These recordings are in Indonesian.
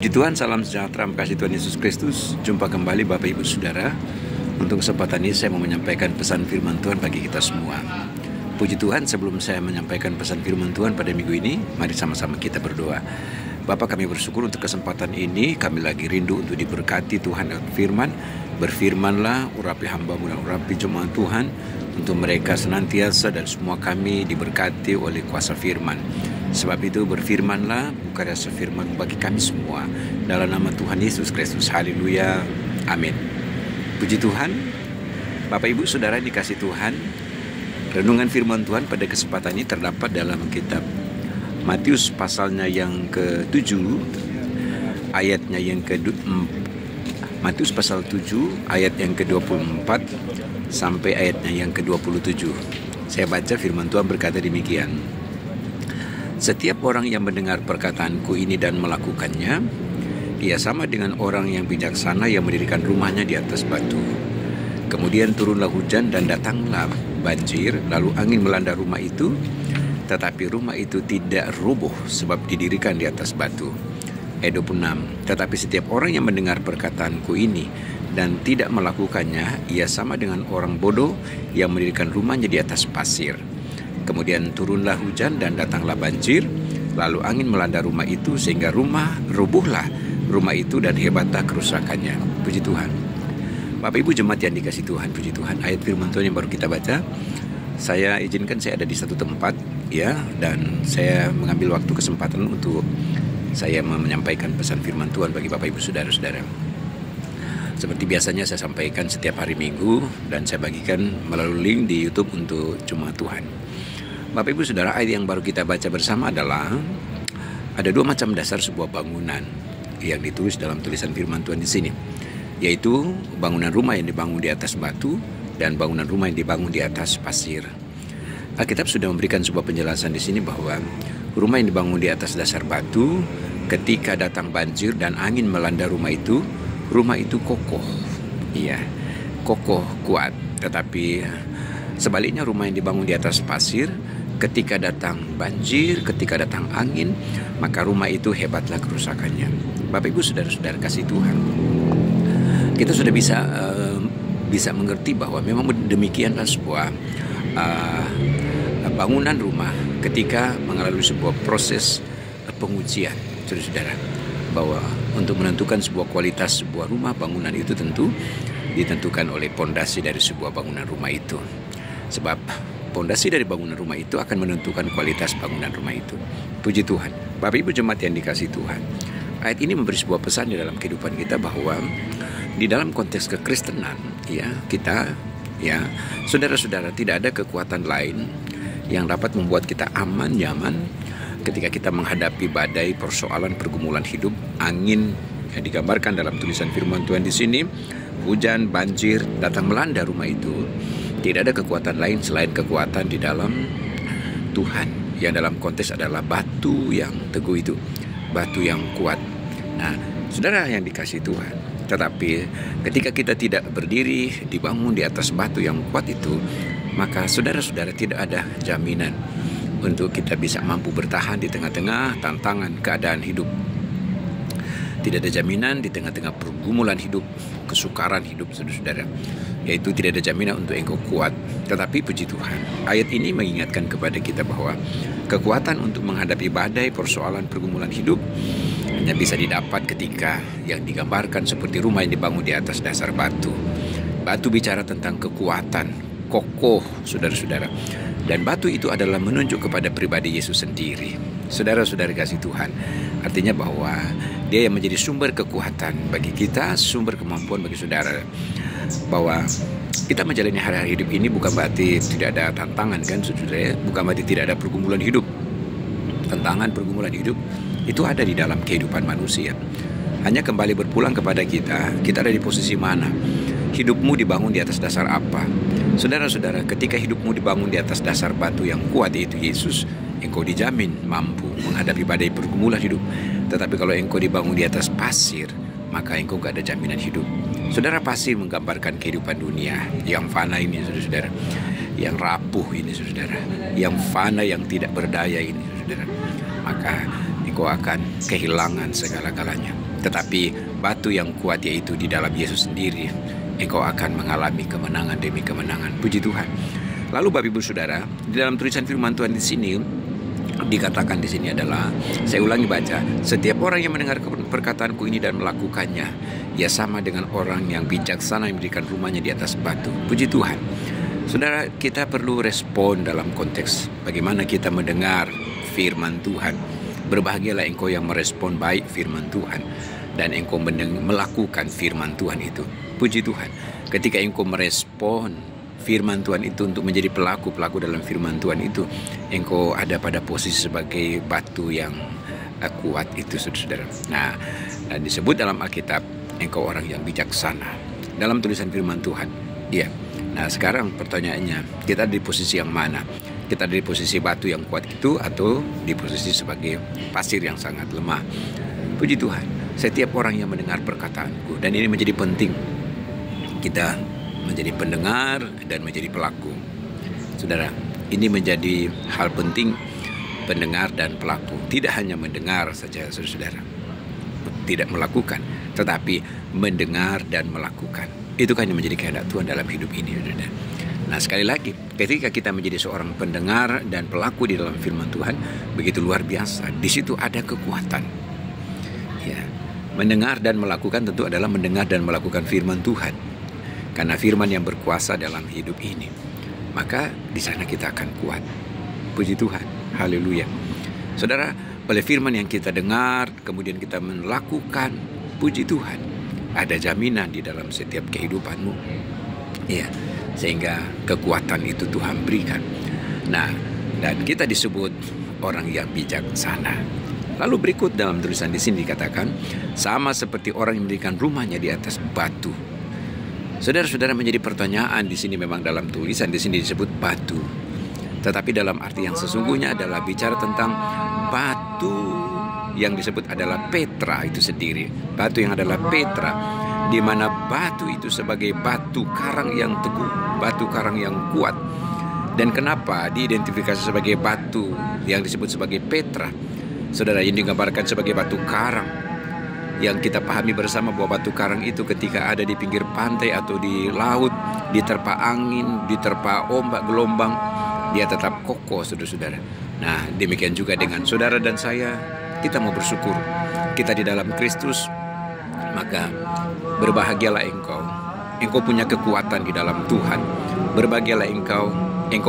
Puji Tuhan, salam sejahtera, kasih Tuhan Yesus Kristus. Jumpa kembali Bapak Ibu Saudara. Untuk kesempatan ini saya mau menyampaikan pesan firman Tuhan bagi kita semua. Puji Tuhan, sebelum saya menyampaikan pesan firman Tuhan pada minggu ini, mari sama-sama kita berdoa. Bapa, kami bersyukur untuk kesempatan ini. Kami lagi rindu untuk diberkati Tuhan lewat firman. Berfirmanlah, urapi hamba-Mu dan urapi jemaat Tuhan, untuk mereka senantiasa dan semua kami diberkati oleh kuasa firman. Sebab itu berfirmanlah, buka rasa firman bagi kami semua. Dalam nama Tuhan Yesus Kristus, haleluya, amin. Puji Tuhan, Bapak Ibu Saudara dikasih Tuhan. Renungan firman Tuhan pada kesempatan ini terdapat dalam kitab Matius pasalnya yang ke-7, ayatnya yang Matius pasal 7 ayat yang ke-24 sampai ayatnya yang ke-27. Saya baca firman Tuhan berkata demikian. Setiap orang yang mendengar perkataanku ini dan melakukannya, ia sama dengan orang yang bijaksana yang mendirikan rumahnya di atas batu. Kemudian turunlah hujan dan datanglah banjir, lalu angin melanda rumah itu, tetapi rumah itu tidak rubuh sebab didirikan di atas batu. Ayat 26. Tetapi setiap orang yang mendengar perkataanku ini dan tidak melakukannya, ia sama dengan orang bodoh yang mendirikan rumahnya di atas pasir. Kemudian turunlah hujan dan datanglah banjir, lalu angin melanda rumah itu sehingga rubuhlah rumah itu dan hebatlah kerusakannya. Puji Tuhan. Bapak Ibu jemaat yang dikasih Tuhan, puji Tuhan. Ayat firman Tuhan yang baru kita baca, saya izinkan saya ada di satu tempat ya, dan saya mengambil waktu kesempatan untuk saya menyampaikan pesan firman Tuhan bagi Bapak Ibu Saudara-saudara. Seperti biasanya saya sampaikan setiap hari Minggu dan saya bagikan melalui link di YouTube untuk jemaat Tuhan. Bapak Ibu Saudara, ayat yang baru kita baca bersama adalah ada dua macam dasar sebuah bangunan yang ditulis dalam tulisan firman Tuhan di sini, yaitu bangunan rumah yang dibangun di atas batu dan bangunan rumah yang dibangun di atas pasir. Alkitab sudah memberikan sebuah penjelasan di sini bahwa rumah yang dibangun di atas dasar batu, ketika datang banjir dan angin melanda rumah itu kokoh, iya, kokoh, kuat. Tetapi sebaliknya rumah yang dibangun di atas pasir, ketika datang banjir, ketika datang angin, maka rumah itu hebatlah kerusakannya. Bapak Ibu Saudara-saudara kasih Tuhan, kita sudah bisa mengerti bahwa memang demikianlah sebuah bangunan rumah ketika mengalami sebuah proses pengujian, saudara-saudara, bahwa untuk menentukan sebuah kualitas sebuah rumah, bangunan itu tentu ditentukan oleh pondasi dari sebuah bangunan rumah itu. Sebab pondasi dari bangunan rumah itu akan menentukan kualitas bangunan rumah itu. Puji Tuhan. Bapak Ibu jemaat yang dikasih Tuhan, ayat ini memberi sebuah pesan di dalam kehidupan kita bahwa di dalam konteks kekristenan, ya, kita, ya, saudara-saudara, tidak ada kekuatan lain yang dapat membuat kita aman, nyaman ketika kita menghadapi badai, persoalan, pergumulan hidup, angin yang digambarkan dalam tulisan firman Tuhan di sini, hujan, banjir datang melanda rumah itu. Tidak ada kekuatan lain selain kekuatan di dalam Tuhan, yang dalam konteks adalah batu yang teguh itu, batu yang kuat. Nah, saudara yang dikasih Tuhan, tetapi ketika kita tidak berdiri dibangun di atas batu yang kuat itu, maka saudara-saudara tidak ada jaminan untuk kita bisa mampu bertahan di tengah-tengah tantangan keadaan hidup. Tidak ada jaminan di tengah-tengah pergumulan hidup, kesukaran hidup, saudara-saudara. Yaitu tidak ada jaminan untuk engkau kuat. Tetapi puji Tuhan, ayat ini mengingatkan kepada kita bahwa kekuatan untuk menghadapi badai, persoalan, pergumulan hidup hanya bisa didapat ketika yang digambarkan seperti rumah yang dibangun di atas dasar batu. Batu bicara tentang kekuatan, kokoh, saudara-saudara. Dan batu itu adalah menunjuk kepada pribadi Yesus sendiri. Saudara-saudara kasih Tuhan, artinya bahwa Dia yang menjadi sumber kekuatan bagi kita, sumber kemampuan bagi saudara. Bahwa kita menjalani hari-hari hidup ini bukan berarti tidak ada tantangan, kan saudara, bukan berarti tidak ada pergumulan hidup. Tantangan pergumulan hidup itu ada di dalam kehidupan manusia. Hanya kembali berpulang kepada kita ada di posisi mana? Hidupmu dibangun di atas dasar apa? Saudara-saudara, ketika hidupmu dibangun di atas dasar batu yang kuat, yaitu Yesus, engkau dijamin mampu menghadapi badai pergumulan hidup. Tetapi kalau engkau dibangun di atas pasir, maka engkau gak ada jaminan hidup. Saudara, pasir menggambarkan kehidupan dunia yang fana ini, saudara, yang rapuh ini, saudara, yang fana, yang tidak berdaya ini, saudara. Maka engkau akan kehilangan segala-galanya. Tetapi batu yang kuat yaitu di dalam Yesus sendiri, engkau akan mengalami kemenangan demi kemenangan. Puji Tuhan. Lalu Bapak Ibu Saudara, di dalam tulisan firman Tuhan di sini dikatakan di sini adalah, saya ulangi baca, setiap orang yang mendengar perkataanku ini dan melakukannya, ia sama dengan orang yang bijaksana yang mendirikan rumahnya di atas batu. Puji Tuhan. Saudara, kita perlu respon dalam konteks bagaimana kita mendengar firman Tuhan. Berbahagialah engkau yang merespon baik firman Tuhan dan engkau melakukan firman Tuhan itu. Puji Tuhan. Ketika engkau merespon firman Tuhan itu untuk menjadi pelaku dalam firman Tuhan itu, engkau ada pada posisi sebagai batu yang kuat itu, saudara. Nah, disebut dalam Alkitab engkau orang yang bijaksana dalam tulisan firman Tuhan. Iya. Nah, sekarang pertanyaannya, kita di posisi yang mana? Kita di posisi batu yang kuat itu atau di posisi sebagai pasir yang sangat lemah? Puji Tuhan. Setiap orang yang mendengar perkataanku, dan ini menjadi penting, kita menjadi pendengar dan menjadi pelaku. Saudara, ini menjadi hal penting, pendengar dan pelaku. Tidak hanya mendengar saja, saudara, tidak melakukan, tetapi mendengar dan melakukan. Itu kan yang menjadi kehendak Tuhan dalam hidup ini, saudara. Nah, sekali lagi, ketika kita menjadi seorang pendengar dan pelaku di dalam firman Tuhan, begitu luar biasa. Di situ ada kekuatan. Ya, mendengar dan melakukan tentu adalah mendengar dan melakukan firman Tuhan. Karena firman yang berkuasa dalam hidup ini, maka di sana kita akan kuat. Puji Tuhan. Haleluya. Saudara, oleh firman yang kita dengar, kemudian kita melakukan, puji Tuhan, ada jaminan di dalam setiap kehidupanmu. Ya, sehingga kekuatan itu Tuhan berikan. Nah, dan kita disebut orang yang bijaksana. Lalu berikut dalam tulisan di sini dikatakan, sama seperti orang yang mendirikan rumahnya di atas batu. Saudara-saudara, menjadi pertanyaan di sini, memang dalam tulisan di sini disebut batu. Tetapi dalam arti yang sesungguhnya adalah bicara tentang batu yang disebut adalah Petra itu sendiri. Batu yang adalah Petra, di mana batu itu sebagai batu karang yang teguh, batu karang yang kuat. Dan kenapa diidentifikasi sebagai batu yang disebut sebagai Petra? Saudara, ini digambarkan sebagai batu karang. Yang kita pahami bersama bahwa batu karang itu ketika ada di pinggir pantai atau di laut, diterpa angin, diterpa ombak, gelombang, dia tetap kokoh, saudara-saudara. Nah, demikian juga dengan saudara dan saya, kita mau bersyukur. Kita di dalam Kristus, maka berbahagialah engkau. Engkau punya kekuatan di dalam Tuhan. Berbahagialah engkau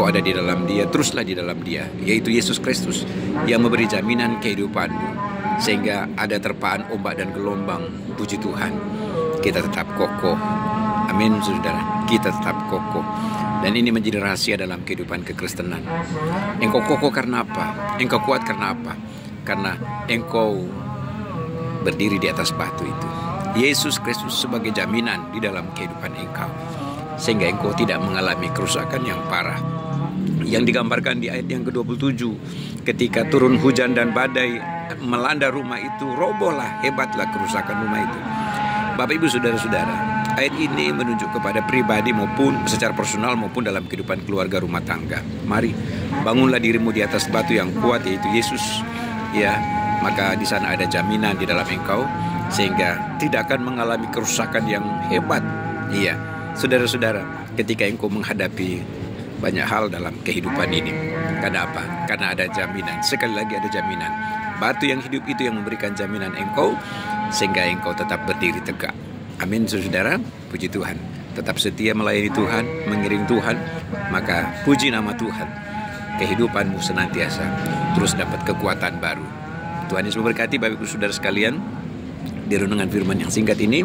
ada di dalam Dia, teruslah di dalam Dia, yaitu Yesus Kristus yang memberi jaminan kehidupanmu. Sehingga ada terpaan ombak dan gelombang, puji Tuhan, kita tetap kokoh. Amin, saudara. Kita tetap kokoh. Dan ini menjadi rahasia dalam kehidupan kekristenan. Engkau kokoh karena apa? Engkau kuat karena apa? Karena engkau berdiri di atas batu itu. Yesus Kristus sebagai jaminan di dalam kehidupan engkau. Sehingga engkau tidak mengalami kerusakan yang parah. Yang digambarkan di ayat yang ke-27. Ketika turun hujan dan badai melanda rumah itu, robohlah, hebatlah kerusakan rumah itu. Bapak Ibu saudara-saudara, ayat ini menunjuk kepada pribadi maupun secara personal maupun dalam kehidupan keluarga rumah tangga. Mari bangunlah dirimu di atas batu yang kuat, yaitu Yesus. Ya, maka di sana ada jaminan di dalam engkau sehingga tidak akan mengalami kerusakan yang hebat. Iya, saudara-saudara, ketika engkau menghadapi banyak hal dalam kehidupan ini. Karena apa? Karena ada jaminan. Sekali lagi ada jaminan. Batu yang hidup itu yang memberikan jaminan engkau sehingga engkau tetap berdiri tegak. Amin, saudara. Puji Tuhan. Tetap setia melayani Tuhan, mengiring Tuhan, maka puji nama Tuhan. Kehidupanmu senantiasa terus dapat kekuatan baru. Tuhan Yesus memberkati Bapak Ibu saudara sekalian. Di renungan firman yang singkat ini,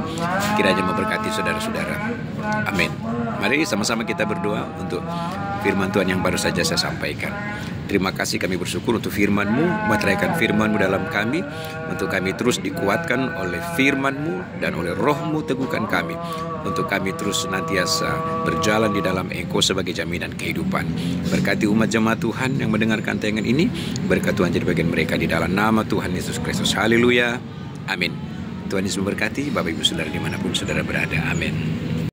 kiranya memberkati saudara-saudara. Amin. Mari sama-sama kita berdoa untuk firman Tuhan yang baru saja saya sampaikan. Terima kasih, kami bersyukur untuk firman-Mu, meteraikan firman-Mu dalam kami, untuk kami terus dikuatkan oleh firman-Mu dan oleh Roh-Mu teguhkan kami, untuk kami terus senantiasa berjalan di dalam Engkau sebagai jaminan kehidupan. Berkati umat jemaat Tuhan yang mendengarkan tayangan ini, berkat Tuhan jadi bagian mereka di dalam nama Tuhan Yesus Kristus. Haleluya. Amin. Tuhan Yesus memberkati Bapak Ibu saudara dimanapun saudara berada. Amin.